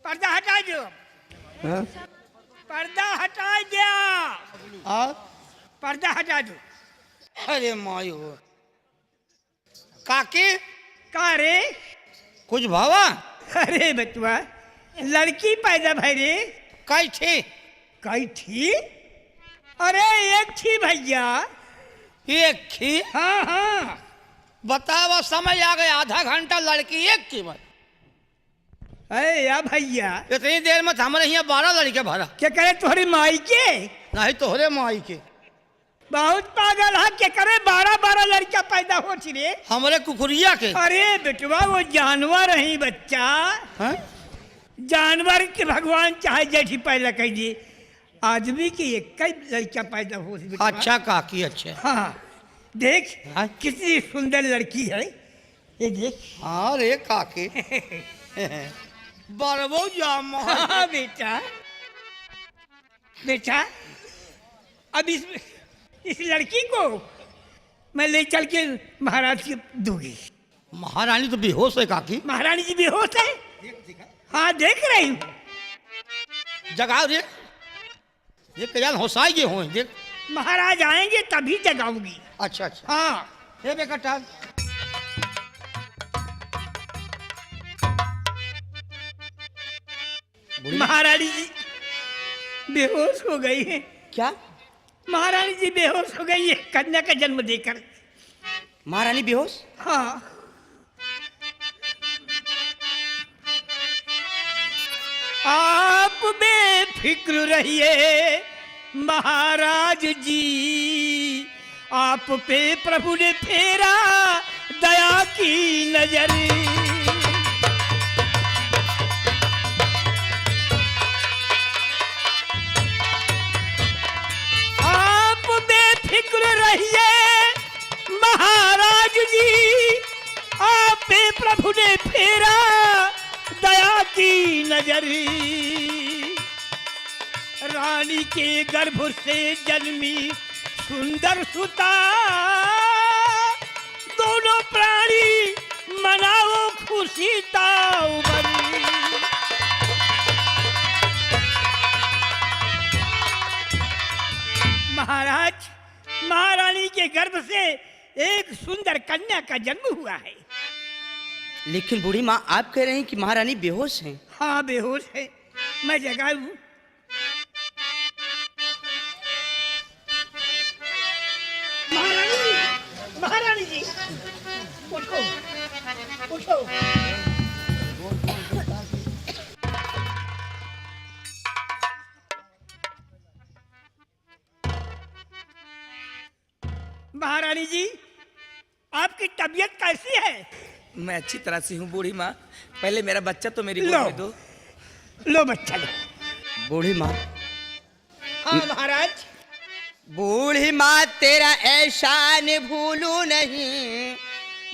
पर्दा हटा दो। हाँ? पर्दा हटा दिया। और पर्दा हटा दो। अरे माई हो काकी का रे? कुछ भावा अरे बचुआ, लड़की पैदा भाई रे। कई थी कई थी? अरे एक थी भैया। एक थी। हाँ हाँ। बतावा समय आ गया, आधा घंटा लड़की एक की बस। अरे या भैया, इतनी देर में हमारे यहाँ 12 लड़के भरा। क्या करे तुम्हारी माई के? नहीं तोहरे माई के। बहुत पागल है। क्या करे 12-12 लड़कियां पैदा होती रे? हमारे कुकुरिया के। अरे बेटवा वो जानवर है बच्चा। हाँ? जानवर के भगवान चाहे जैसी पैदा कर दिए, आदमी की एक ही लड़कियां पैदा हो। अच्छा काकी अच्छा। हाँ देख हाँ? कितनी सुंदर लड़की है ये देख। हाँ रे काकी बरबो जाम। हाँ बेटा, बेटा अब इस लड़की को मैं ले चल के महाराज की दूंगी। महारानी तो बेहोश है काकी। महारानी जी बेहोश है। हाँ देख रही हूँ। जगाओ रे, ये कयाल होसाई हो देख। महाराज आएंगे तभी जगाऊंगी। अच्छा अच्छा। हाँ हे बेटा महारानी जी बेहोश हो गई है। क्या? महारानी जी बेहोश हो गई है कन्या का जन्म देकर। महारानी बेहोश? हाँ आप बेफिक्र रहिए महाराज जी, आप पे प्रभु ने फेरा दया की नजर। आप बेफिक्र रहिए महाराज जी, आप पे प्रभु ने फेरा दया की नजर। रानी के गर्भ से जन्मी सुंदर सुता, दोनों प्राणी मनाओ खुशी ताऊ बनी। महाराज, महारानी के गर्भ से एक सुंदर कन्या का जन्म हुआ है। लेकिन बूढ़ी माँ आप कह रहे हैं कि महारानी बेहोश हैं। हाँ बेहोश है, मैं जगाऊं। महारानी जी उठो उठो। महारानी जी आपकी तबीयत कैसी है? मैं अच्छी तरह से हूँ बूढ़ी माँ। पहले मेरा बच्चा तो मेरी गोद लो में दो। लो बच्चा लो। बूढ़ी माँ। हाँ महाराज। बूढ़ी माँ तेरा एहसान भूलू नहीं,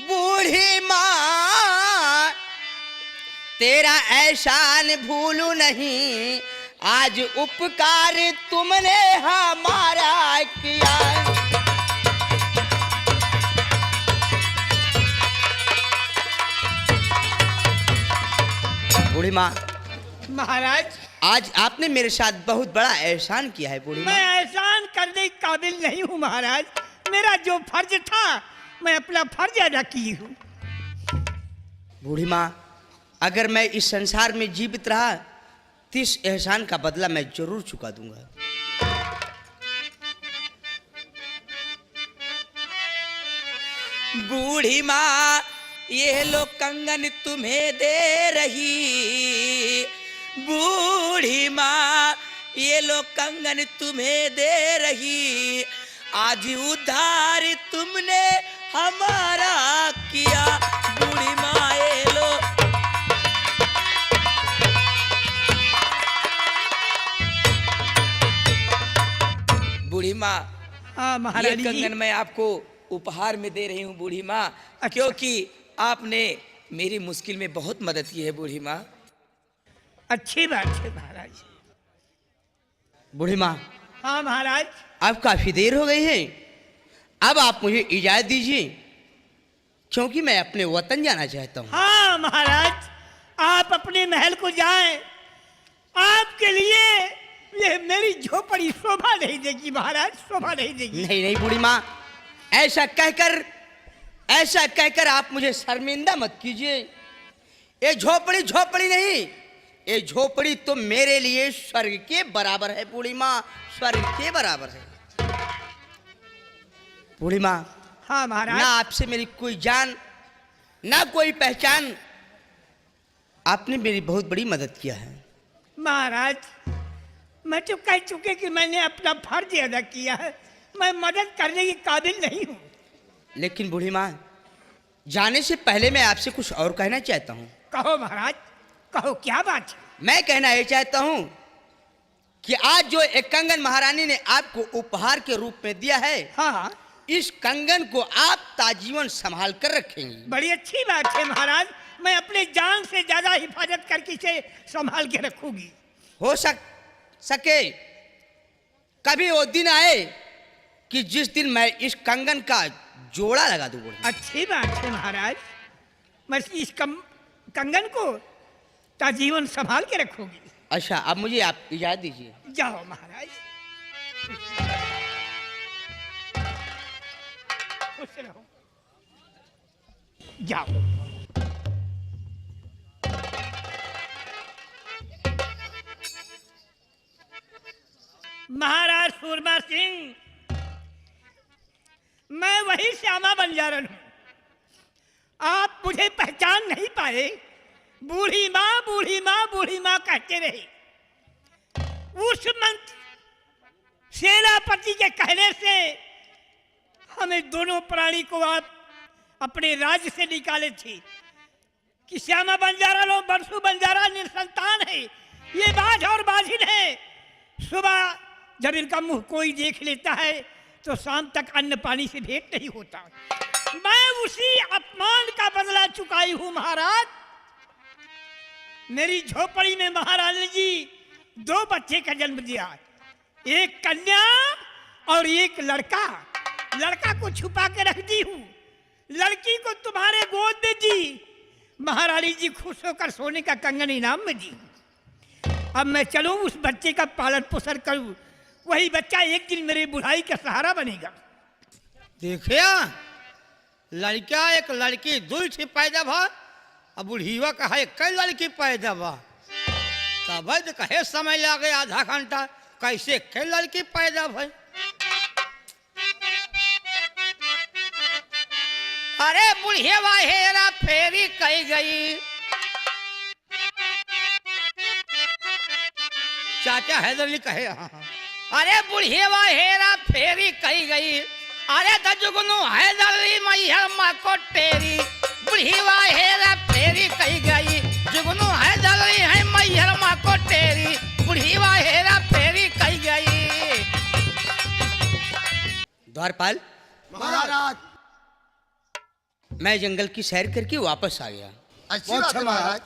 बूढ़ी माँ तेरा एहसान भूलू नहीं, आज उपकार तुमने हमारा किया। बूढ़ी माँ। महाराज आज आपने मेरे साथ बहुत बड़ा एहसान किया है बूढ़ी माँ। मैं एहसान करने के काबिल नहीं हूँ महाराज। मेरा जो फर्ज था मैं अपना फर्ज अदा की हूँ। बूढ़ी माँ अगर मैं इस संसार में जीवित रहा तो इस एहसान का बदला मैं जरूर चुका दूंगा। बूढ़ी माँ ये लो कंगन तुम्हें दे रही, बूढ़ी माँ ये लो कंगन तुम्हें दे रही, आज उद्धार तुमने हमारा किया। बूढ़ी माँ ये लो। बूढ़ी माँ हाँ ये महारानी जी। कंगन मैं आपको उपहार में दे रही हूँ बूढ़ी माँ, क्योंकि आपने मेरी मुश्किल में बहुत मदद की है बूढ़ी माँ। अच्छी बात है महाराज। बूढ़ी माँ हाँ महाराज। अब काफी देर हो गई है, अब आप मुझे इजाजत दीजिए क्योंकि मैं अपने वतन जाना चाहता हूँ। हाँ महाराज, आप अपने महल को जाएं आपके लिए ये मेरी झोपड़ी शोभा नहीं देगी महाराज, शोभा नहीं देगी। नहीं नहीं बूढ़ी माँ, ऐसा कहकर आप मुझे शर्मिंदा मत कीजिए। ये झोपड़ी झोपड़ी नहीं, ये झोपड़ी तो मेरे लिए स्वर्ग के बराबर है बूढ़ी माँ, स्वर्ग के बराबर है। बूढ़ी माँ, हाँ महाराज। ना आपसे मेरी कोई जान ना कोई पहचान, आपने मेरी बहुत बड़ी मदद किया है। महाराज मैं तो कह चुके कि मैंने अपना फर्ज अदा किया है, मैं मदद करने के काबिल नहीं हूँ। लेकिन बूढ़ी माँ, जाने से पहले मैं आपसे कुछ और कहना चाहता हूँ। कहो महाराज, कहो क्या बात है। मैं कहना ये चाहता हूँ कि आज जो एक कंगन महारानी ने आपको उपहार के रूप में दिया है, हाँ, इस कंगन को आप ताजीवन संभाल कर रखेंगी। बड़ी अच्छी बात है महाराज, मैं अपने जान से ज्यादा हिफाजत करके इसे संभाल के रखूंगी। हो सके कभी वो दिन आए कि जिस दिन मैं इस कंगन का जोड़ा लगा दूं। अच्छी बात है महाराज, मैं इस कंगन को ताजीवन संभाल के रखूंगी। अच्छा, अब मुझे आप इजाजत दीजिए। जाओ महाराज, खुश रहो, जाओ। महाराज सूरमा सिंह, मैं वही श्यामा बंजारन हूं। आप मुझे पहचान नहीं पाए। बूढ़ी माँ बूढ़ी माँ बूढ़ी माँ कहते रहे। उस मंत्र सेनापति के कहने से हमें दोनों प्राणी को आप अपने राज्य से निकाले थे कि श्यामा बंजारा और बरसू बंजारा निसंतान है, ये बाज और बाजिन है। सुबह जब इनका मुंह कोई देख लेता है तो शाम तक अन्न पानी से भेंट नहीं होता। मैं उसी अपमान का बदला चुकाई हूं महाराज। मेरी झोपड़ी में महारानी जी 2 बच्चे का जन्म दिया, एक कन्या और एक लड़का। लड़का को छुपा के रख दी हूं, लड़की को तुम्हारे गोद में दी। महारानी जी खुश होकर सोने का कंगन इनाम में दी। अब मैं चलूं उस बच्चे का पालन पोषण करूं, वही बच्चा एक दिन मेरी बुढ़ाई का सहारा बनेगा। देखिया, लड़का एक लड़की दुई थी पैदा भा, अब बुढ़ीवा कहा कई लड़की पैदा बा। तब कहे समय लगे आधा घंटा, कैसे कई लड़की पैदा भाई। अरे बुढ़िया हेरा फेरी कही गई, चाचा हैदरली कहे हाँ। अरे बुढ़िया हेरा फेरी कही गई, अरे दजुगनु हैदरली मैया माँ को टेरी। बुढ़िया हेरा फेरी कही गई, जुगनू हैदरली है मैया माँ को टेरी। बुढ़िया हेरा फेरी कही गई। द्वारपाल महाराज। मैं जंगल की सैर करके वापस आ गया। अच्छी बात है महाराज।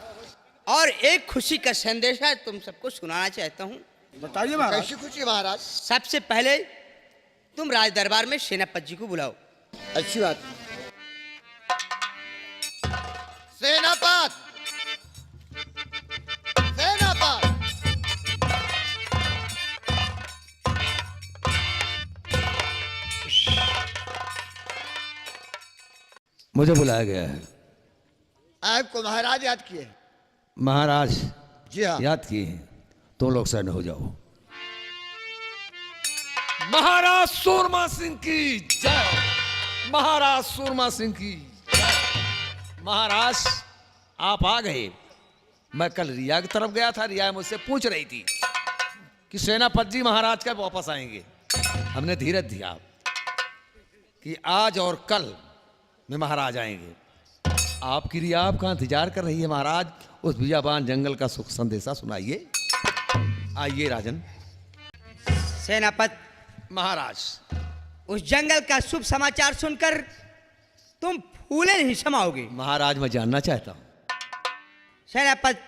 और एक खुशी का संदेशा तुम सबको सुनाना चाहता हूँ। बताइए महाराज। कैसी खुशी महाराज? सबसे पहले तुम राज दरबार में सेनापति जी को बुलाओ। अच्छी बात। सेनापत, सेनापत। मुझे बुलाया गया है। आपको महाराज याद किए? महाराज जी हाँ। याद किए हैं, तुम लोग सैन्य हो जाओ। महाराज सूरमा सिंह की जय, महाराज सूरमा सिंह की जय। महाराज आप आ गए। मैं कल रिया की तरफ गया था, रिया मुझसे पूछ रही थी कि सेनापति जी महाराज कब वापस आएंगे। हमने धीरज दिया कि आज और कल में महाराज आएंगे। आपकी रिया आपका इंतजार कर रही है। महाराज उस बियाबान जंगल का सुख संदेशा सुनाइए। आइए राजन। सेनापति महाराज, उस जंगल का शुभ समाचार सुनकर तुम फूले नहीं समाओगे। महाराज मैं जानना चाहता हूं। सेनापति,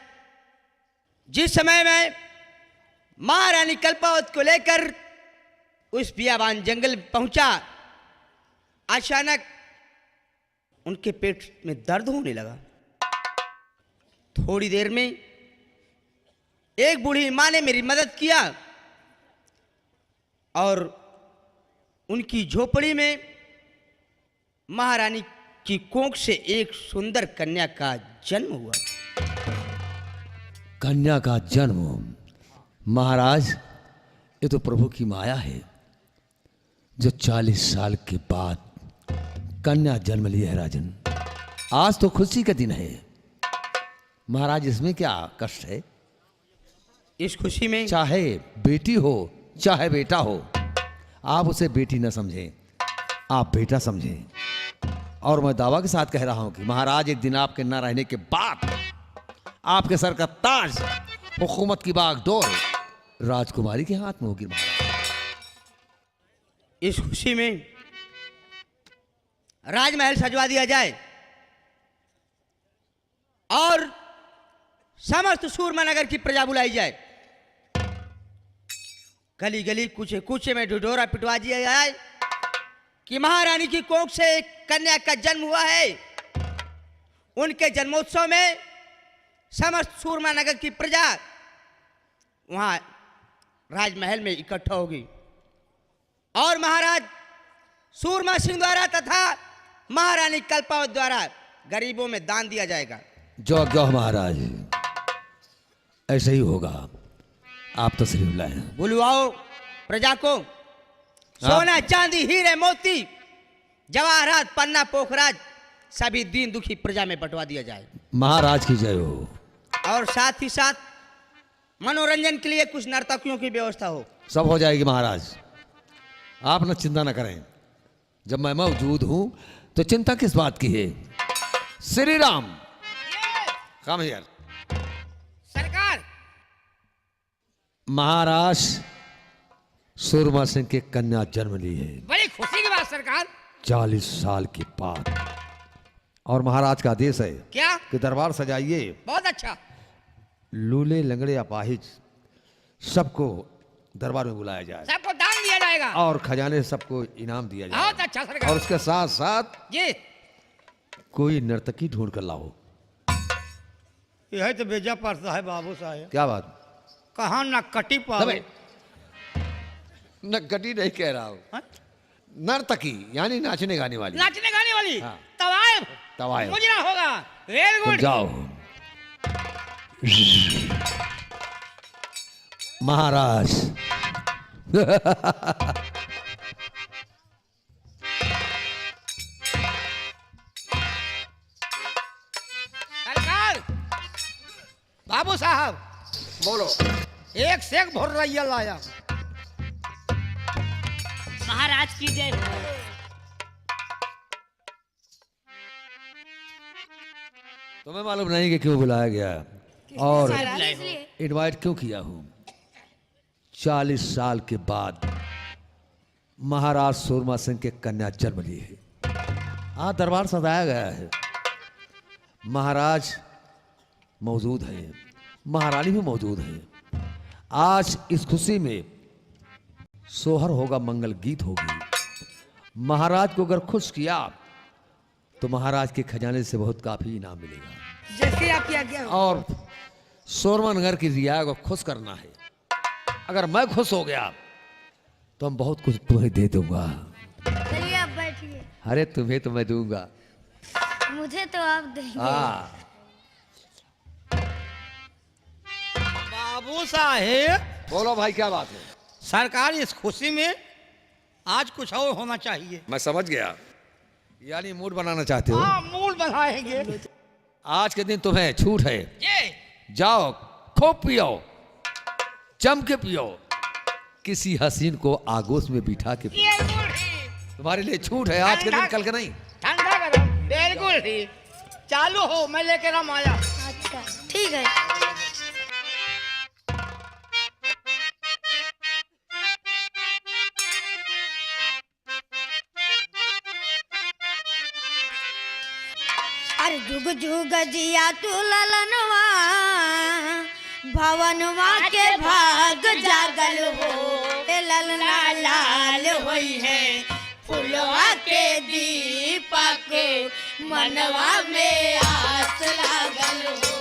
जिस समय मैं महारानी कल्पावत को लेकर उस बियाबान जंगल पहुंचा, अचानक उनके पेट में दर्द होने लगा। थोड़ी देर में एक बूढ़ी माँ ने मेरी मदद किया और उनकी झोपड़ी में महारानी की कोख से एक सुंदर कन्या का जन्म हुआ। कन्या का जन्म। महाराज, ये तो प्रभु की माया है जो 40 साल के बाद कन्या जन्म ली है। राजन, आज तो खुशी का दिन है। महाराज, इसमें क्या कष्ट है? इस खुशी में चाहे बेटी हो चाहे बेटा हो, आप उसे बेटी न समझें, आप बेटा समझें। और मैं दावा के साथ कह रहा हूं कि महाराज, एक दिन आपके न रहने के बाद आपके सर का ताज हुकूमत की बागडोर राजकुमारी के हाथ में होगी। महाराज, इस खुशी में राजमहल सजवा दिया जाए और समस्त सूरमा नगर की प्रजा बुलाई जाए। गली गली कूचे कूचे में ढिढोरा पिटवा दिया जाए कि महारानी की कोख से एक कन्या का जन्म हुआ है। उनके जन्मोत्सव में समस्त सूरमा नगर की प्रजा वहां राजमहल में इकट्ठा होगी और महाराज सूरमा सिंह द्वारा तथा महारानी कल्पावत द्वारा गरीबों में दान दिया जाएगा। जो जो महाराज, ऐसे ही होगा। आप तशरीफ लाए। बुलवाओ प्रजा को। सोना चांदी हीरे मोती जवाहरात पन्ना पोखराज सभी दीन दुखी प्रजा में बंटवा दिया जाए। महाराज की जय हो। और साथ ही साथ मनोरंजन के लिए कुछ नर्तकियों की व्यवस्था हो। सब हो जाएगी महाराज, आप न चिंता न करें। जब मैं मौजूद हूं तो चिंता किस बात की है? Shri Ram, come here. सरकार, महाराज सूरमा सिंह के कन्या जन्म ली है बड़ी खुशी की बात सरकार। 40 साल के बाद। और महाराज का आदेश है क्या? कि दरबार सजाइए। बहुत अच्छा। लूले लंगड़े अपाहिज सबको दरबार में बुलाया जाए सबको दान दिया जाएगा और खजाने सबको इनाम दिया जाए। बहुत अच्छा सरकार। और उसके साथ साथ जी, कोई नर्तकी ढूंढ कर लाओ। यह तो बेजा पड़ता है बाबू साहब। क्या बात? कहाँ ना कटी पाओ। दबे। नगटी नहीं कह रहा हूं, हाँ? नर्तकी यानी नाचने गाने वाली। नाचने गाने वाली। हाँ। तवायब तवायब। मुजरा होगा। वेरी तुम गुड। जाओ। महाराज सरकार, बाबू साहब बोलो। एक से एक भुर्रैया लाया। महाराज की जय हो। तुम्हें मालूम नहीं कि क्यों बुलाया गया और इसलिए इनवाइट क्यों किया हूं? 40 साल के बाद महाराज सूरमा सिंह के कन्या जन्म ली है। आज दरबार सजाया गया है। महाराज मौजूद है, महारानी भी मौजूद है। आज इस खुशी में सोहर होगा, मंगल गीत होगी। महाराज को अगर खुश किया तो महाराज के खजाने से बहुत काफी इनाम मिलेगा। जैसे आपकी आज्ञा हो। और सूरमा नगर की रिया को खुश करना है। अगर मैं खुश हो गया तो हम बहुत कुछ तुम्हें दे दूंगा। चलिए आप बैठिए। अरे तुम्हें तो मैं दूंगा। मुझे तो आप देंगे। हाँ, बाबू साहेब, बोलो भाई, क्या बात है? सरकार इस खुशी में आज कुछ और होना चाहिए। मैं समझ गया, यानी मूड बनाना चाहते हो। हाँ, मूड बनाएंगे। आज के दिन तुम्हें छूट है। ये जाओ, खूब पियो, जम के पियो, किसी हसीन को आगोश में बिठा के पियो। ये गुड़ ही। तुम्हारे लिए छूट है, आज के दिन, कल के नहीं। ठंडा करो। बिल्कुल ही। चालू हो, मैं लेकर हम आया। अच्छा ठीक है। अरे जुग जुग जिया तू ललनवा, भवनवा के भाग जागल हो। ए ललना लाल होई है, फुलवा के दीपक मनवा में आस लागल हो।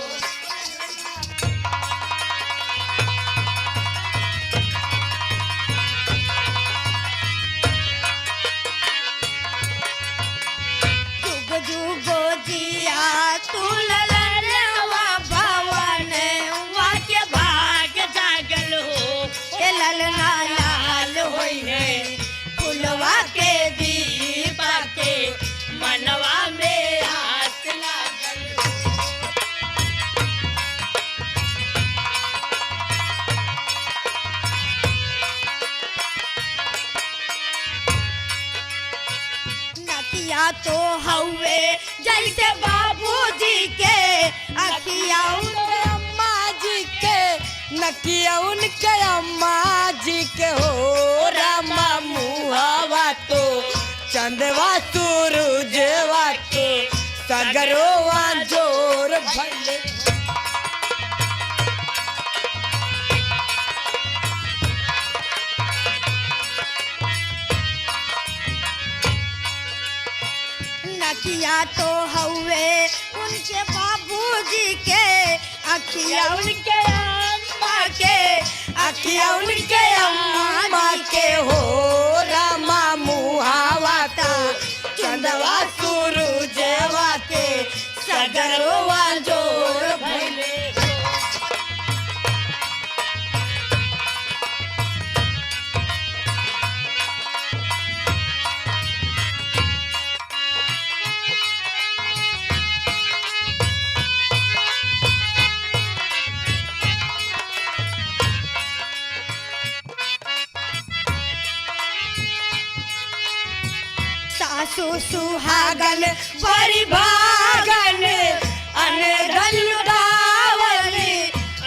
मनवा में आस लागल हो। नकिया तो हवे जैसे बाबूजी के, अखिया उनके अम्मा जी के, नकिया उनके अम्मा जी के हो। रामा मुहावा तो चंदवा सूरजवा के, सगरोवा जोर भले। नकिया तो हवे उनके बाबूजी के, अखिया उनके अम्मा के, अखिया उनके अम्मा के हो। रामा मुहावा तो चंदवा सूरजवा के, सगरवा जोर भले। सासु सुहागन बड़ी भागन, अनधन लुटावली,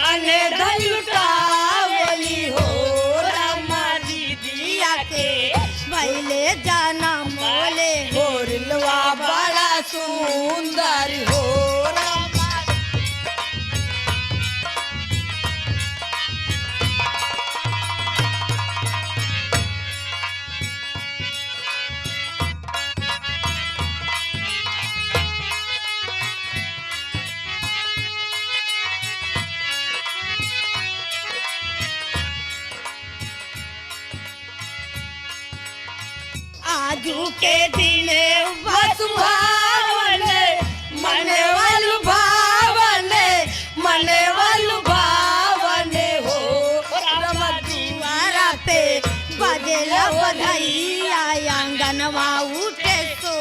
अनधन लुटावली हो। रामा दीदिया के भैले जाना मोले, होरलवा बड़ा सुंदर हो। रामा आजू के दिन सुहावन, मने वालु भावन, मने वालु भावन हो। रामा दुआरा पे बजेला बधाइया, आंगनवा उठे सो।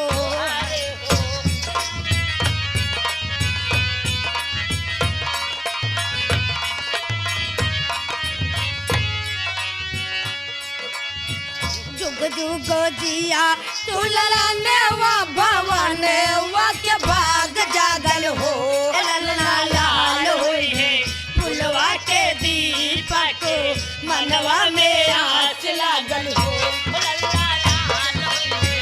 जुग जुग जिया तुलने वा भवन वा के भाग जागल हो। ललना लाल होई है फुलवा के दीपक, मनवा में आस लागल हो। ललना लाल होई है।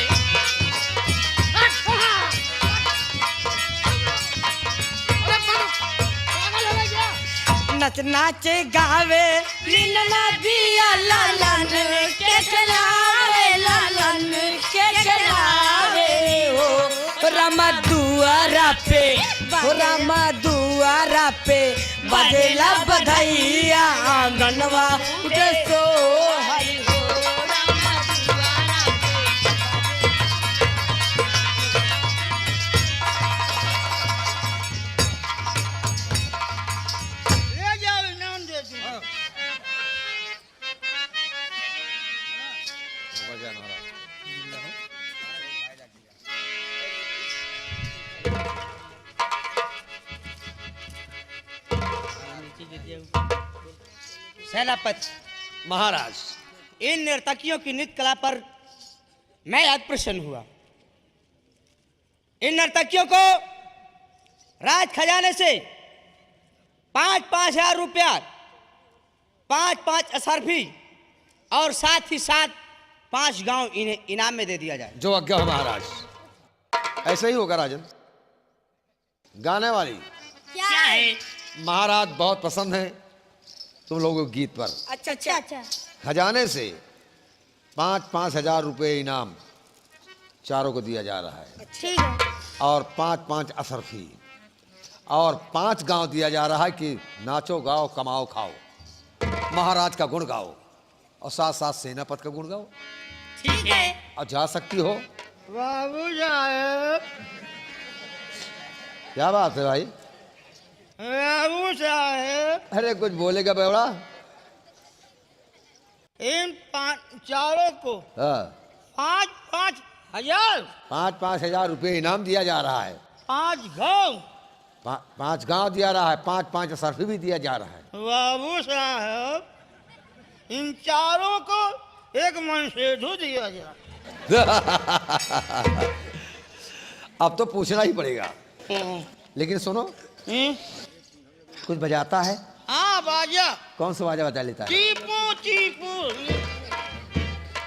नच नाच गावे लीला दिया लालन के खिलावे, लालन के खिलावे हो। रामा दुआरा पे, रामा दुआरा पे बजेला बधाइया, आंगनवा उठे सो हई हो। रामा दुआरा ले जाओ इनाम दे दूं। सेनापति महाराज, इन नर्तकियों की नृत्य कला पर मैं आज प्रसन्न हुआ। इन नर्तकियों को राज खजाने से 5-5 हजार रुपया, 5-5 असरफी और साथ ही साथ 5 गांव इन्हें इनाम में दे दिया जाए। जो आज्ञा हो महाराज। ऐसा ही होगा राजन। गाने वाली क्या है? महाराज बहुत पसंद है तुम लोगों के गीत पर। अच्छा अच्छा अच्छा। खजाने से 5-5 हजार रुपये इनाम चारों को दिया जा रहा है, ठीक है। और 5-5 असरफी और 5 गांव दिया जा रहा है कि नाचो गाओ कमाओ खाओ, महाराज का गुण गाओ और साथ साथ सेनापति का गुण गाओ। ठीक है। और जा सकती हो। बाबू साहब, क्या बात है भाई? बाबू साहब, अरे कुछ बोलेगा बेवड़ा? इन चारों को हाँ। 5-5 हजार 5-5 हजार रुपये इनाम दिया जा रहा है। 5 गांव 5 गांव दिया रहा है, 5-5 सरफी भी दिया जा रहा है। बाबू साहब इन चारों को एक मन से धो दिया जाए। अब तो पूछना ही पड़ेगा। लेकिन सुनो, कुछ बजाता है? हाँ बाजा। कौन सा बाजा बजा लेता है? चीपू चीपू।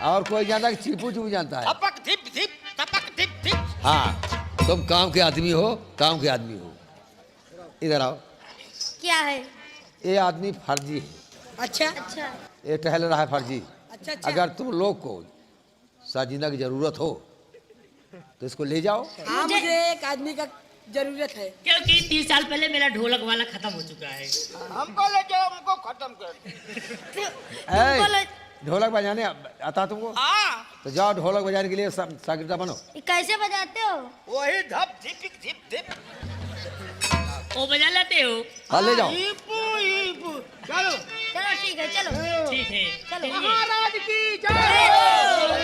और कोई जानता है कि चीपू चीपू जानता है? टपक धिप धिप टपक धिप धिप। हाँ, तुम काम के आदमी हो, काम के आदमी हो। इधर आओ। क्या है? ये आदमी फर्जी है। अच्छा अच्छा ये टहल रहा है फर्जी। अच्छा अच्छा। अगर तुम लोग को साजिदा की जरूरत हो तो इसको ले जाओ। हाँ, मुझे एक आदमी का जरूरत है। क्योंकि 30 साल पहले मेरा ढोलक वाला खत्म हो चुका है। हमको ले जाओ, हमको खत्म कर। ढोलक बजाने आता तुमको? हाँ। तो जाओ ढोलक बजाने के लिए शागिर्दा बनो। कैसे बजाते हो? वही धप धिप धिप धिप। वो बजा लेते हो? हाँ, ले जाओ। ईपू ईपू। चलो चलो ठीक है, चलो ठीक है। चलो। महाराज की जय।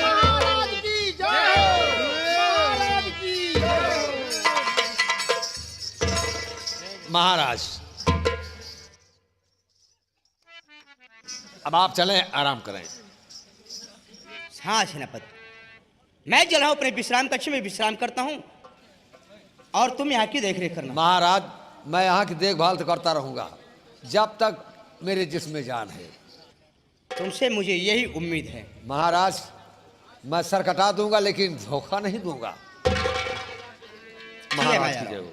महाराज की जय। महाराज की जय। महाराज, अब आप चलें, आराम करें। हाँ सेनापति, मैं जो हूँ अपने विश्राम कक्ष में विश्राम करता हूँ और तुम यहाँ की देखरेख करना। महाराज, मैं यहाँ की देखभाल तो करता रहूंगा जब तक मेरे जिस्म में जान है। तुमसे मुझे यही उम्मीद है। महाराज, मैं सर कटा दूंगा लेकिन धोखा नहीं दूंगा। महाराज की जय हो।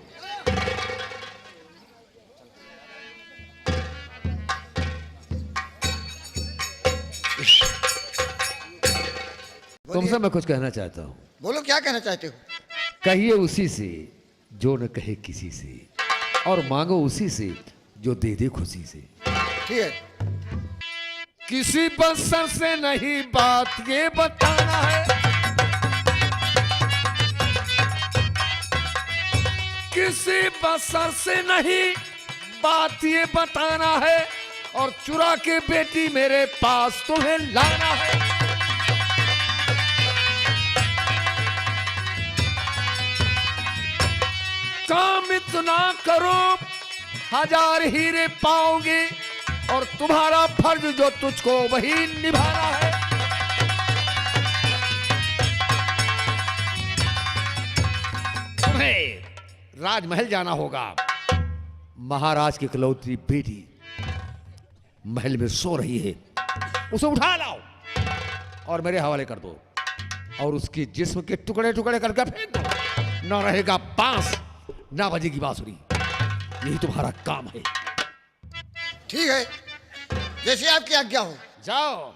तुमसे मैं कुछ कहना चाहता हूँ। बोलो क्या कहना चाहते हो? कहिए उसी से जो न कहे किसी से, और मांगो उसी से जो दे दे खुशी से। ठीक है। किसी बसर से नहीं बात ये बताना है, किसी बसर से नहीं बात ये बताना है, और चुरा के बेटी मेरे पास तुम्हें लाना है। काम इतना करो 1000 हीरे पाओगे, और तुम्हारा फर्ज जो तुझको वही निभाना है। तुम्हें राजमहल जाना होगा। महाराज की इकलौती बेटी महल में सो रही है, उसे उठा लाओ और मेरे हवाले कर दो, और उसके जिस्म के टुकड़े टुकड़े करके फेंक दो। न रहेगा बांस, ना बजेगी बांसुरी। यही तुम्हारा काम है। ठीक है, जैसे आपकी आज्ञा हो। जाओ।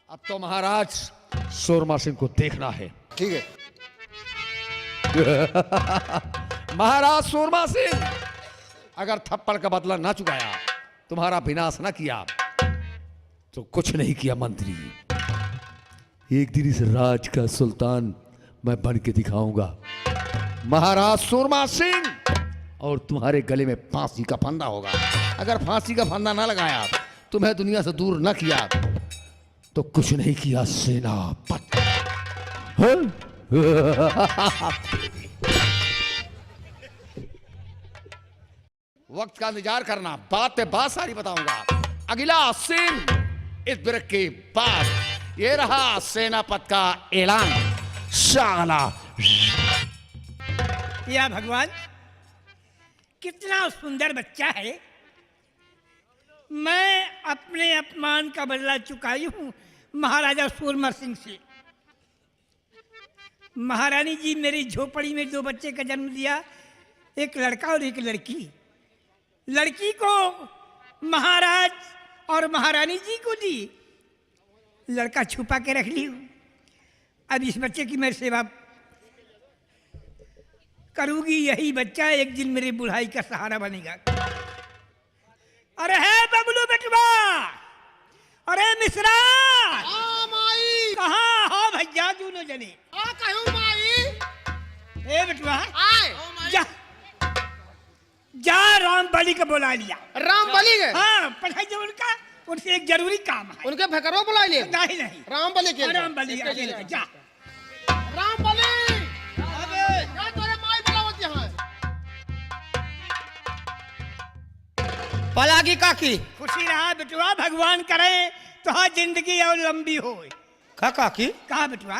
अब तो महाराज सूरमा सिंह को देखना है। ठीक है। महाराज सूरमा सिंह, अगर थप्पड़ का बदला ना चुकाया, तुम्हारा विनाश ना किया, तो कुछ नहीं किया मंत्री। एक दिन इस राज का सुल्तान मैं बन के दिखाऊंगा। महाराज सूरमा सिंह, और तुम्हारे गले में फांसी का फंदा होगा। अगर फांसी का फंदा ना लगाया, तुम्हें दुनिया से दूर ना किया, तो कुछ नहीं किया सेनापति। हाँ? वक्त का इंतजार करना, बात पे बात सारी बताऊंगा। अगला सीन इस ब्रेक के बाद। ये रहा सेनापति का ऐलान। शाला या भगवान, कितना सुंदर बच्चा है। मैं अपने अपमान का बदला चुकाई हूं महाराजा सूरमा सिंह से। महारानी जी मेरी झोपड़ी में 2 बच्चे का जन्म दिया, एक लड़का और एक लड़की। लड़की को महाराज और महारानी जी को दी, लड़का छुपा के रख ली हूं। अब इस बच्चे की मैं सेवा करूंगी, यही बच्चा एक दिन मेरी बुढ़ाई का सहारा बनेगा। अरे है बबलू बेटवा, अरे मिश्रा, कहाँ हो भैया दोनों जने? ए बेटवा, जा जा राम बली को बुला लिया। राम बली गए? हाँ, पढ़ाई जो उनका, उनसे एक जरूरी काम है। उनके भकरो बुला लिए? नहीं नहीं, राम बली के? राम बली, जा। रामबली क्या तोरे माई बुलावत यहाँ पलागी काकी खुशी रहा बेटुआ, भगवान करे तो हाँ जिंदगी और लंबी हो। का काकी कहा बेटुआ,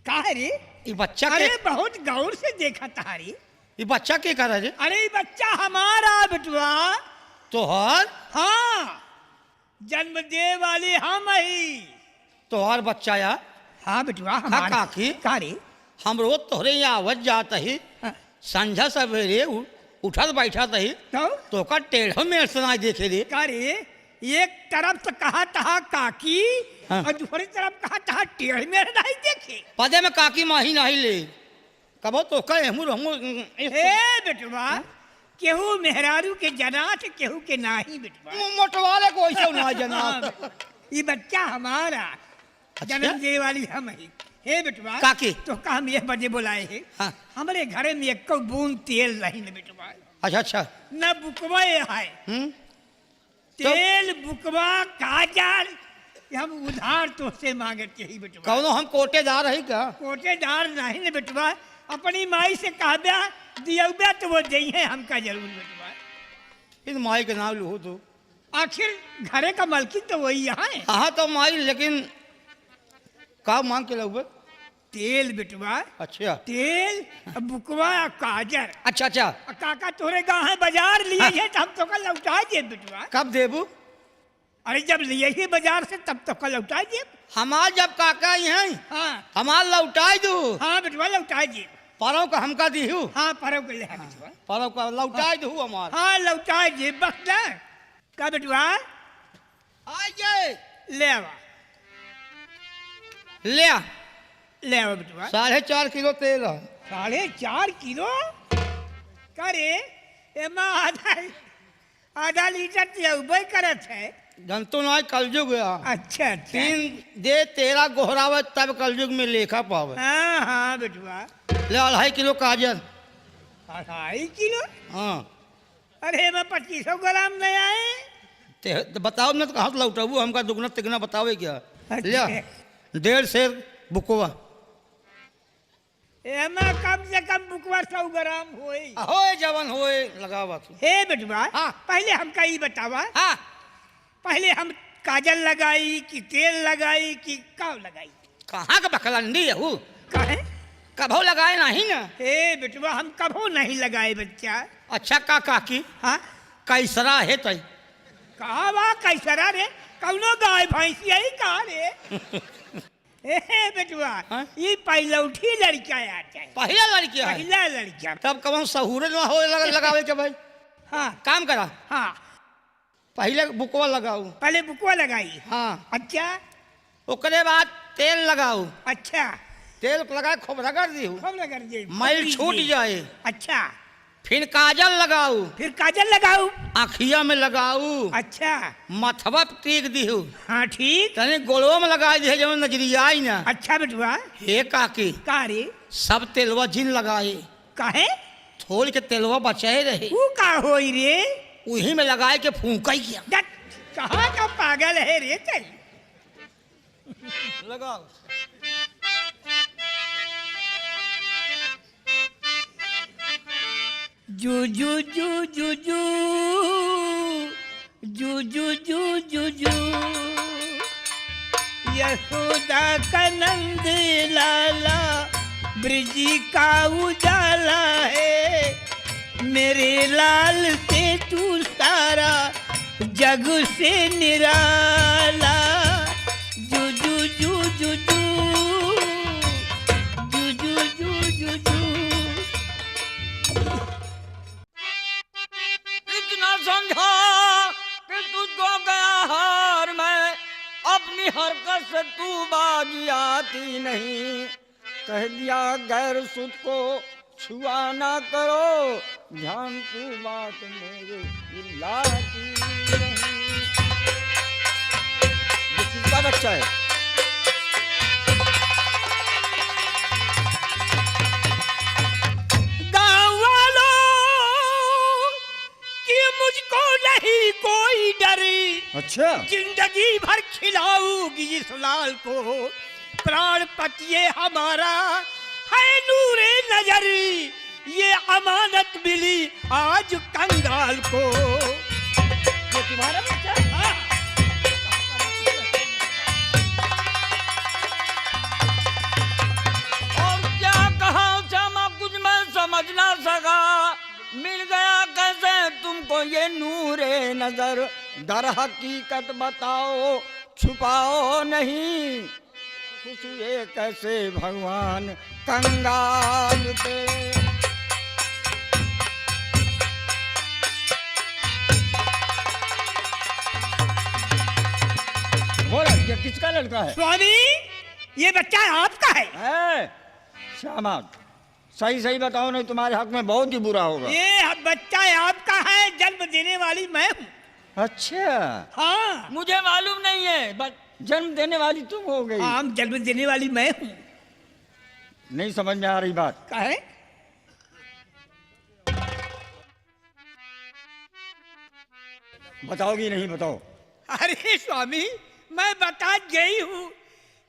कहा रे? ये बच्चा अरे के बहुत गौर से देखा तारी। ये बच्चा के कर रहे अरे ये बच्चा हमारा बेटुआ। तोहर हाँ, जन्म दे वाली हम ही। तोहर बच्चा या हाँ बेटुआ का हमारा। काकी का रे? हम रोज तोहरे यहाँ आवत जात ही हाँ, संझा सवेरे उठत बैठत ही तो का टेढ़ो में सुनाई देखे रे का रे? एक तरफ तो कहा तहा काकी हाँ। और दूसरी तरफ कहा तहा टेढ़ में नहीं देखे। पदे में काकी माही नहीं ले कबो तो कहे हमू हे बेटुआ, केहू मेहरारू के जनात केहू के नाही बेटुआ। मोटवाले को ऐसे ना जना हाँ, ये बच्चा हमारा जन्म दे वाली हम ही। हे बेटुआ काकी। तो का हम ये बजे बुलाए हैं। हाँ। हमारे घरे में एक बूंद तेल नहीं न बेटुआ, अच्छा अच्छा न बुकवा है। हम्म तेल बुकवा काजल ये हम उधार तो से मांगते ही बेटुआ। कौनो हम कोटेदार है क्या कोटेदार नहीं न बेटुआ, अपनी माई से कहब्या दिया तो वो दई है हमका जरूर बेटुआ। इन माई के नाम लू तो आखिर घरे का मालकिन तो वही यहाँ है। हाँ तो माई लेकिन का मांग के लगभग तेल बेटुआ, अच्छा तेल बुकवा काजर। अच्छा अच्छा काका तोरे गाँव है बाजार लिए है तो हम तो कल लौटा दिए बेटुआ। कब देबू अरे जब लिए ही बाजार से तब तो कल लौटा दिए। हमार जब काका ही हैं हाँ हमार लौटाई दू हाँ बेटुआ लौटा दिए। परव का हमका दीहू हाँ परव के लिए बेटुआ। परव का लौटाई दू हमार हाँ लौटा दिए बस ना। का बेटुआ आइए ले आवा, ले आ ले आवा बेटुआ। 4.5 किलो तेल है 4.5 किलो करे एमा आधा लीटर तेल करत है। जनतो ना कलयुग गया अच्छा अच्छा 3 दे 13 गोहरावे तब कलयुग में लेखा पावे हाँ हाँ बेटुआ। ले 2.5 किलो काजल 2.5 किलो। हाँ अरे मैं 2500 ग्राम नहीं आए। तो बताओ ना तो कहाँ से लौटाबू हमका दुगना तिगना बतावे क्या ले आ, अच्छा। 1.5 सेर बुकवा एमा कम से कम बुकवा 100 ग्राम होई। होए जवन होए लगावा तू हे बेटुआ हाँ। पहले हमका ये बतावा, हाँ पहले हम काजल लगाई कि तेल लगाई कि काव लगाई? कहाँ का बकलंडी है वो काहे? कभो लगाए नहीं ना हे बेटुआ हम कभो नहीं लगाए बच्चा। अच्छा का काकी हाँ कैसरा है तई कहा बा कैसरा रे? कौनो गाय भैंसी आई कहा रे? हे बेटुआ हाँ? ये पहलौठी लड़का आता है। पहला लड़की है पहला लड़का। तब कौन सहूरे ना हो लगावे के भाई हाँ काम करा हाँ पहले बुकवा लगाऊ पहले बुकवा लगाई। हाँ अच्छा ओकरे बाद तेल लगाऊ अच्छा तेल लगा खूब रगड़ दी खूब लगा दे मैल छूट जाए अच्छा फिर काजल लगाऊ फिर काजल लगाऊ। आँखिया में लगाऊ अच्छा मथवा पे टीक दीहू हाँ ठीक। तनी गोलवा में लगा दी जब नजरिया आई ना अच्छा बेटुआ हे काकी का रे? सब तेलवा जिन लगाए काहे? थोड़ के तेलवा बचाए रहे तू का होई रे? उही में लगाए के फूंका ही किया दट, कहाँ का पागल है रे चल। लगाओ जू जू जू जू जू जू जू जू जू जू यशोदा का नंद लाला ब्रिजी का उजाला है। मेरे लाल से तू सारा जग से निराला। जू जू जू जू जू जू जू जू जू जू। इतना समझा कि तुझको गया हार मैं अपनी हरकत से तू बाजी आती नहीं कह दिया गैर सुध को छुआ ना करो ध्यान तू बात मेरे लाती नहीं। ये किसका बच्चा है गाँव वालों कि मुझको नहीं कोई डर। अच्छा जिंदगी भर खिलाऊंगी इस लाल को प्राण पतिए हमारा है नूरे नजर, ये अमानत मिली आज कंगाल को। ये तुम्हारा बच्चा है? हाँ। और क्या कहा क्षमा कुछ मैं समझ ना सका, मिल गया कैसे तुमको ये नूरे नजर, दर हकीकत बताओ छुपाओ नहीं, खुश हुए कैसे भगवान कंगाल पे। बोलो ये किसका लड़का है? स्वामी ये बच्चा आपका है। श्यामा सही सही बताओ नहीं तुम्हारे हक में बहुत ही बुरा होगा। ये बच्चा आपका है, जन्म देने वाली मैं हूँ। अच्छा हाँ मुझे मालूम नहीं है, बस जन्म देने वाली तुम हो गई। हाँ जन्म देने वाली मैं हूँ। नहीं समझ में आ रही बात। का है? बताओगी नहीं बताओ। अरे स्वामी मैं बता गई हूँ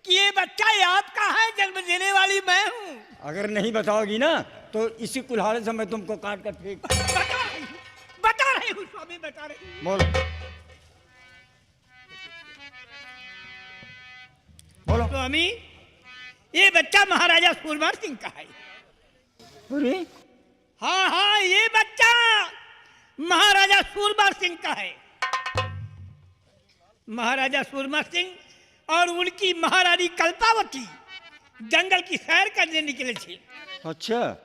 कि ये बच्चा आपका है, जन्म देने वाली मैं हूँ। अगर नहीं बताओगी ना तो इसी कुल्हाड़े से मैं तुमको काट कर फेंक। बता रही हूँ स्वामी, बता रही हूँ। बोलो बोलो। स्वामी ये बच्चा महाराजा सूरमल सिंह का है। अरे हाँ हाँ ये बच्चा महाराजा सूरमल सिंह का है। महाराजा सूरमल सिंह और उनकी महारानी कल्पावती जंगल की सैर करने निकले थे। अच्छा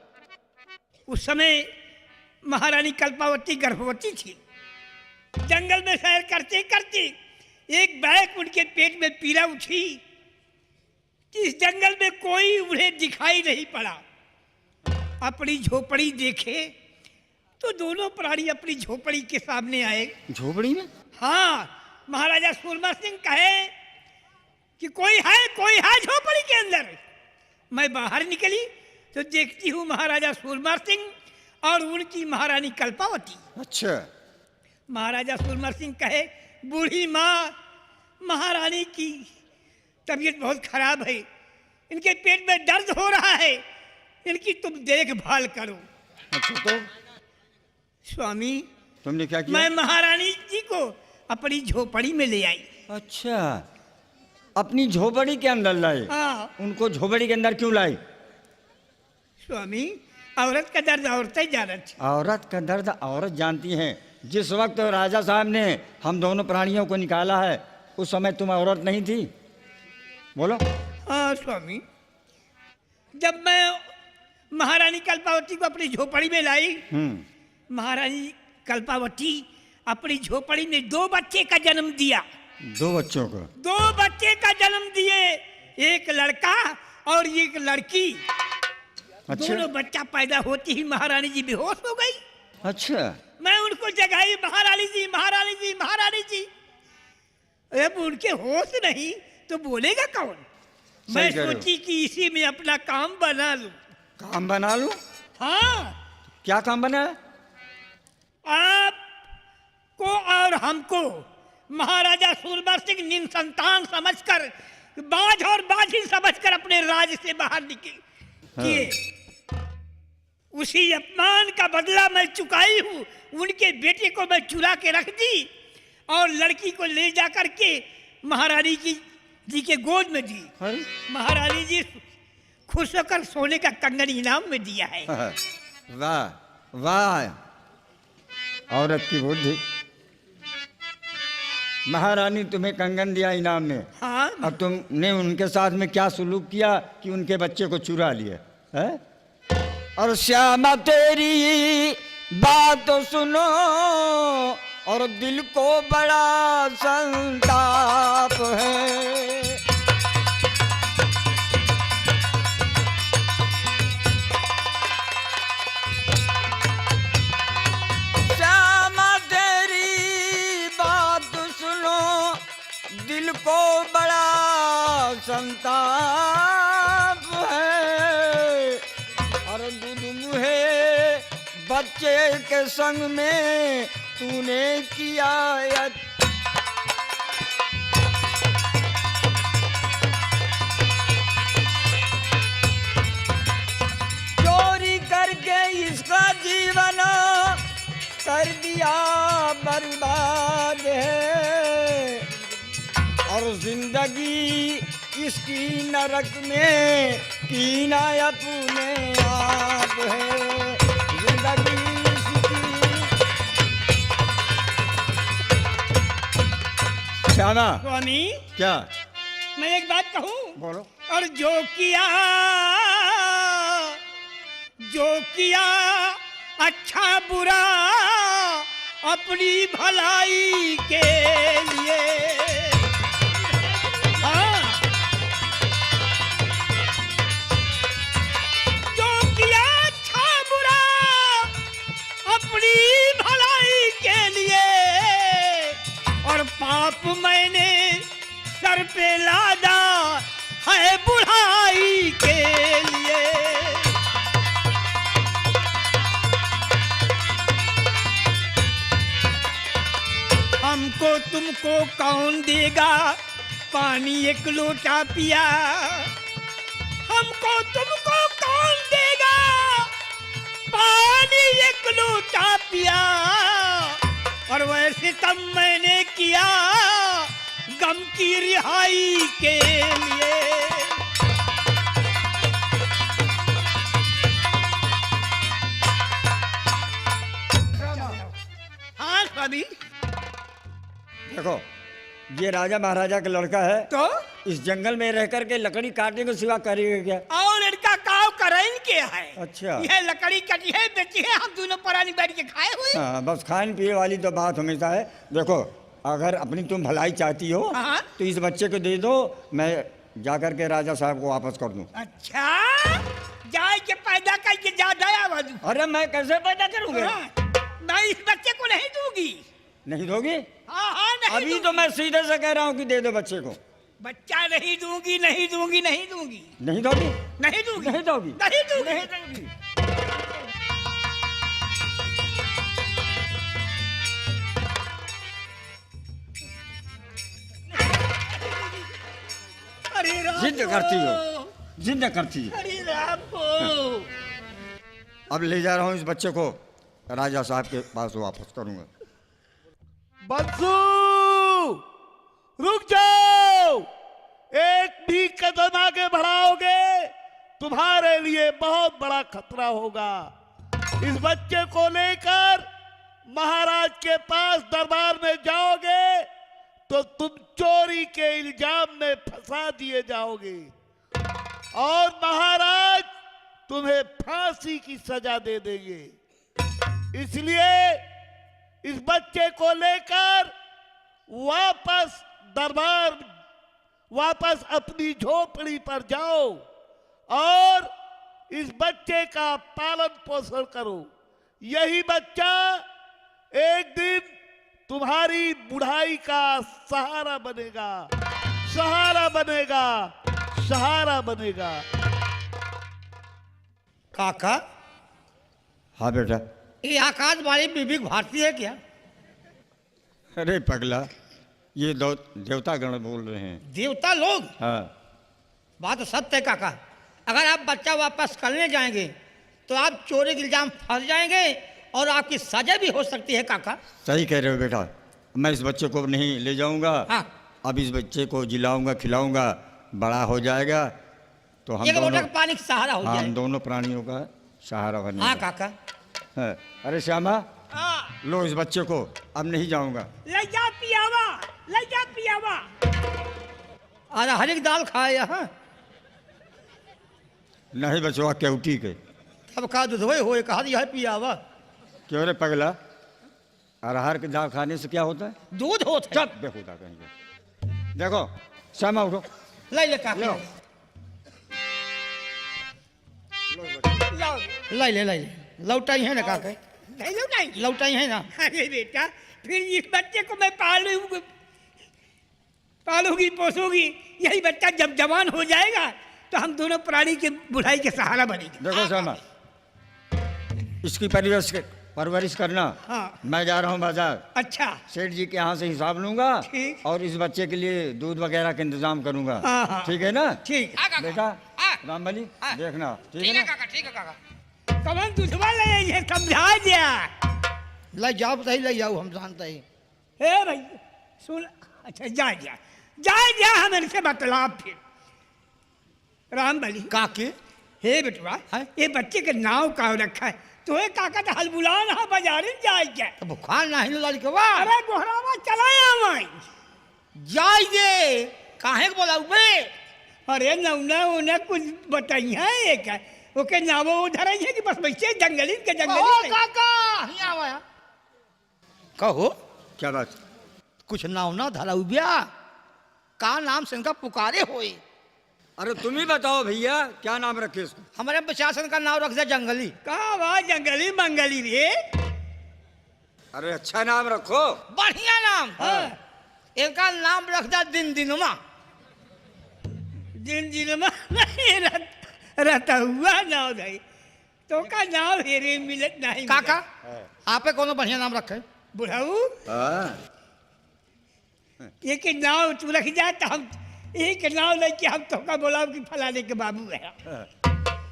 उस समय महारानी कल्पावती गर्भवती थी। जंगल में सैर करते करते एक बैक उनके पेट में पीड़ा उठी। इस जंगल में कोई उन्हें दिखाई नहीं पड़ा। अपनी झोपड़ी देखे तो दोनों प्राणी अपनी झोपड़ी के सामने आए। झोपड़ी में? हाँ महाराजा सूरमल सिंह कहे कि कोई है झोपड़ी के अंदर। मैं बाहर निकली तो देखती हूँ महाराजा सूरमल सिंह और उनकी महारानी कल्पावती। अच्छा महाराजा सूरमल सिंह कहे बूढ़ी माँ महारानी की तबीयत बहुत खराब है, इनके पेट में दर्द हो रहा है, इनकी तुम देखभाल करो। अच्छा तो स्वामी तुमने क्या किया? मैं महारानी जी को अपनी झोपड़ी में ले आई। अच्छा अपनी झोपड़ी के अंदर लाए? हाँ उनको झोपड़ी के अंदर क्यों लाए? स्वामी औरत का दर्द औरतें जानती। औरत का दर्द औरत जानती हैं। जिस वक्त राजा साहब ने हम दोनों प्राणियों को निकाला है उस समय तुम औरत नहीं थी? बोलो। हाँ स्वामी जब मैं महारानी कल्पावती को अपनी झोपड़ी में लाई, महारानी कल्पावती अपनी झोपड़ी में 2 बच्चे का जन्म दिया। 2 बच्चों को? 2 बच्चे का जन्म दिए, एक लड़का और एक लड़की। अच्छा दोनों बच्चा पैदा होती ही महारानी जी बेहोश हो गई। अच्छा मैं उनको जगाई, महारानी जी महारानी जी महारानी जी। अब उनके होश नहीं तो बोलेगा कौन? मैं सोची कि इसी में अपना काम बना लूं। काम बना लूं? हाँ क्या काम बना? आपको और हमको महाराजा सूरमल सिंह निसंतान समझकर, बाज और बाजी समझकर अपने राज्य से बाहर किए। उसी अपमान का बदला मैं चुकाई हूँ। उनके बेटे को मैं चुरा के रख दी और लड़की को ले जा करके महारानी जी के गोद में दी। महारानी जी खुश होकर सोने का कंगन इनाम में दिया है। वाह वाह औरत की बुद्धि। महारानी तुम्हें कंगन दिया इनाम में। हाँ अब तुमने उनके साथ में क्या सुलूक किया कि उनके बच्चे को चुरा लिए है? और श्यामा तेरी बात तो सुनो और दिल को बड़ा संताप है। श्यामा तेरी बात सुनो दिल को बड़ा संताप है। और दूध मुहे बच्चे के संग में तूने किया और जिंदगी इसकी नरक में कीना अपने आप है, जिंदगी इसकी। श्यामा स्वामी क्या? मैं एक बात कहूं, बोलो। और जो किया अच्छा बुरा अपनी भलाई के लिए। हाँ, जो किया अच्छा बुरा अपनी भलाई के लिए, और पाप मैंने सर पे लादा है बुढ़ाई के लिए। हमको तुमको कौन देगा पानी एक लोटा पिया, हमको तुमको कौन देगा पानी एक लोटा पिया। और वैसे तब मैंने किया गम की रिहाई के लिए। हाँ स्वामी। देखो, ये राजा महाराजा का लड़का है, तो इस जंगल में रह करके लकड़ी काटने के सिवा करेगा क्या? और इनका काव करें क्या है? अच्छा। यह लकड़ी कटी है, बेची है, हम दोनों परानी बैठ के खाए हुए। हाँ, बस खाने पीने वाली तो बात हमेशा है। देखो, अगर अपनी तुम भलाई चाहती हो हाँ। तो इस बच्चे को दे दो, मैं जाकर के राजा साहब को वापस कर दूं। अच्छा, जाए के पैदा करके जा दया बाजू। अरे मैं कैसे पैदा करूंगा? मैं इस बच्चे को नहीं दूंगी। नहीं दोगी? हाँ हाँ नहीं अभी दूंगी। तो मैं सीधे से कह रहा हूँ कि दे दो बच्चे को। बच्चा नहीं दूंगी, नहीं दूंगी, नहीं दूंगी, नहीं दोगी? नहीं दूंगी, नहीं दोगी? नहीं दूंगी। नहीं दोगी? अरे राम जिद करती हो, जिद करती हो। अरे राम को। अब ले जा रहा हूँ इस बच्चे को, राजा साहब के पास वापस करूंगा। बंसू, रुक जाओ। एक भी कदम आगे बढ़ाओगे तुम्हारे लिए बहुत बड़ा खतरा होगा। इस बच्चे को लेकर महाराज के पास दरबार में जाओगे तो तुम चोरी के इल्जाम में फंसा दिए जाओगे और महाराज तुम्हें फांसी की सजा दे देंगे। इसलिए इस बच्चे को लेकर वापस अपनी झोपड़ी पर जाओ और इस बच्चे का पालन पोषण करो। यही बच्चा एक दिन तुम्हारी बुढ़ाई का सहारा बनेगा, सहारा बनेगा, सहारा बनेगा। काका, हाँ बेटा। ये आकाशवाणी बीबी भारती है क्या? अरे पगला, ये देवता गण बोल रहे हैं। देवता लोग? हाँ। बात तो सत्य है काका। अगर आप बच्चा वापस करने जाएंगे तो आप चोरी के इल्जाम फंस जाएंगे और आपकी सजा भी हो सकती है काका। सही कह रहे हो बेटा, मैं इस बच्चे को नहीं ले जाऊंगा। हाँ। अब इस बच्चे को जिलाऊंगा, खिलाऊंगा, बड़ा हो जाएगा तो हम एक दोनों, लोटा पानी का सहारा हो हम जाए। दोनों प्राणियों का सहारा बनेगा। हाँ काका। हाँ। अरे श्यामा, हाँ, लो इस बच्चे को, अब नहीं जाऊंगा। ले जा पियावा, ले जा पियावा। अरे हर एक दाल खाए यहाँ, नहीं बचवा केवटी के। तब का दूध हो कहा दिया है पियावा। क्यों रे पगला, अरहर के दाल खाने से क्या होता है? दूध होता है। चुप बेहुदा कहेंगे। देखो श्यामा, उठो। ले ले काका, लो। ले ले ले ले। लौटाई है ना काका? नहीं लौटाएंगे। लौटाई है ना? अरे बेटा, फिर इस बच्चे को मैं पालूंगी, पोसूंगी। यही बच्चा जब जवान हो जाएगा तो हम दोनों प्राणी के बुढ़ाई के सहारा बनेंगे। देखो श्यामा, इसकी परवरिश करना। हाँ। मैं जा रहा हूँ बाजार। अच्छा। सेठ जी के यहाँ से हिसाब लूंगा ठीक। और इस बच्चे के लिए दूध वगैरह का इंतजाम करूंगा। हाँ, हाँ। ठीक है ना? ठीक। बेटा हाँ। रामबली, हाँ। देखना। ठीक ठीक है है ना? काका, ठीक है काका। कमन तुझवा ले ये समझा दिया। ले जाओ, सही ले जाओ, हम जानते हैं। हे भाई सुन, अच्छा जा जा हम इनसे बतलाब फिर। राम बली काकी हे बेटवा, है? ये बच्चे के नाव का रखा है तो ये काका तो हलबुला ना बाजारे जाए क्या? तो बुखार ना हिल लड़कवा अरे गोहरावा चलाया मैं। जाई दे काहे के बोला बे? अरे नौना उन्हें कुछ बताई है एक है ओके नावो उधर ही है कि बस वैसे जंगली के ओ जंगली काका हिया आया कहो क्या बात? कुछ नाव ना धरा उबिया का नाम से इनका पुकारे होई? अरे तुम ही बताओ भैया क्या नाम रखे इसको? हमारे प्रशासन का नाम रख दे जंगली। कहा वाह जंगली मंगली रे। अरे अच्छा नाम रखो। बढ़िया नाम हाँ। इनका नाम रख दे दिन दिनुमा। दिन दिन में नहीं रहता हुआ नाव नहीं तो का नाव हेरे मिलत नहीं। काका आपे कोनो बढ़िया नाम रखे? बुढ़ाऊ हाँ एक नाव तू रख जा तो हम एक नाव लेके हम तो का बोला कि फलाने के बाबू है।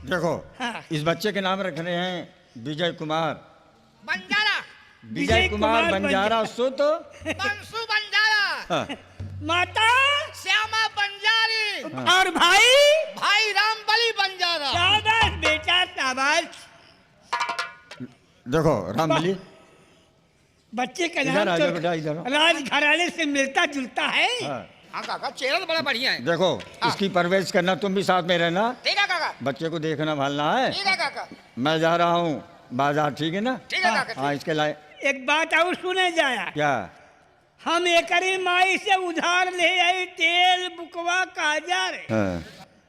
देखो हाँ। इस बच्चे के नाम रखने हैं विजय कुमार। बंजारा विजय कुमार बंजारा सो तो बंसू बंजारा हाँ। माता श्यामा बंजारी और भाई भाई रामबली बंजारा। शाबाश बेटा शाबाश। देखो रामबली बच्चे का इधर नाम आ जाओ बेटा, इधर आओ। राजघराने से मिलता जुलता है। हाँ। हाँ काका चेहरा तो बड़ा बढ़िया है। देखो इसकी परवरिश करना, तुम भी साथ में रहना, ठीक है काका बच्चे को देखना भालना है। ठीक है काका मैं जा रहा हूँ बाजार, ठीक है ना? ठीक है काका हाँ इसके लाए एक बात और सुने जाया क्या? हम एकरी माई से उधार ले आई तेल बुकवा काजर हाँ।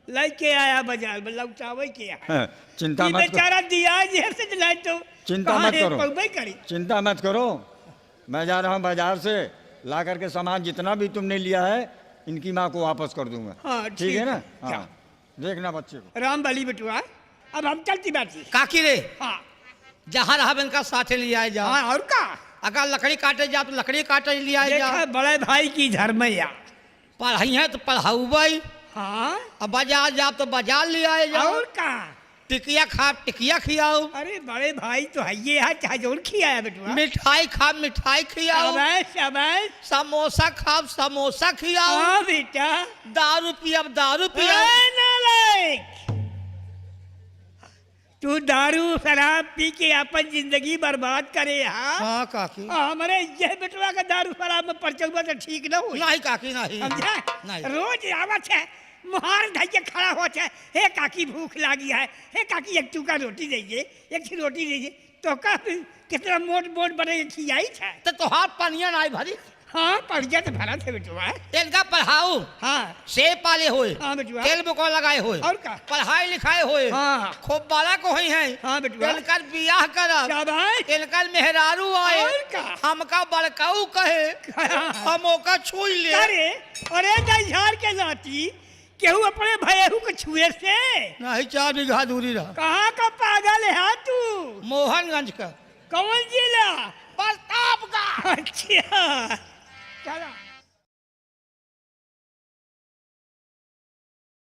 लेके आया बाजार में लौटावे के आया। हाँ, चिंता ये मत करो, बेचारा दिया जैसे दिलाई तो चिंता कहाँ मत है, करो। पौबे करी। चिंता मत करो। मैं जा रहा हूँ बाजार से, ला करके सामान जितना भी तुमने लिया है इनकी माँ को वापस कर दूंगा। हाँ, ठीक है ना? क्या? हाँ देखना बच्चे को। राम बली बेटुआ अब हम चलती बाती। काकी रे हाँ जहाँ रहा इनका साथे ले आए जा। हाँ और का अगर लकड़ी काटे जा तो लकड़ी काटे ले आए जा। देखा बड़े भाई की धर्मैया। पढ़ाई है तो पढ़ाऊ भाई। हाँ अब बाजार जा तो बाजार ले आए जा। और का टिकिया खा टिकिया खियाओ। अरे बड़े भाई तो है ये है चाहे जोर खियाया बेटुआ। मिठाई खा मिठाई खियाओ। शाबाश शाबाश। समोसा खा समोसा खियाओ। हाँ बेटा। दारू पिया दारू पिया। ए, नालायक। तू दारू शराब पी के अपन जिंदगी बर्बाद करे। हाँ हाँ काकी हमारे ये बेटवा का दारू शराब में परचल तो ठीक ना हो। नहीं काकी नहीं समझा नहीं। रोज आवत है मुहार धैके खड़ा होता है। हे काकी भूख लागी है, हे काकी एक टुका रोटी दीजिए, एक ही रोटी दीजिए। तो का कितना मोट मोट बने खियाई है। तो तोहार पनिया नहीं भरी। हाँ पढ़िया तो भरा थे बेटुआ। इनका पढ़ाओ हाँ से पाले होए। हाँ बेटुआ। तेल बुको लगाए होए। और का पढ़ाई लिखाई होए। हाँ। खूब बाला को ही है। हाँ बेटुआ। इनकर बियाह करब। शाबाश। इनकर मेहरारू आए। और का? हमका बड़काऊ कहे हम ओका छुई ले। अरे अरे झाड़ के लाती केहू अपने भयहू के छुए से। नहीं 4 बीघा दूरी रहा। कहाँ का पागल है तू? मोहनगंज का। कौन जिला? प्रतापगढ़। अच्छा चला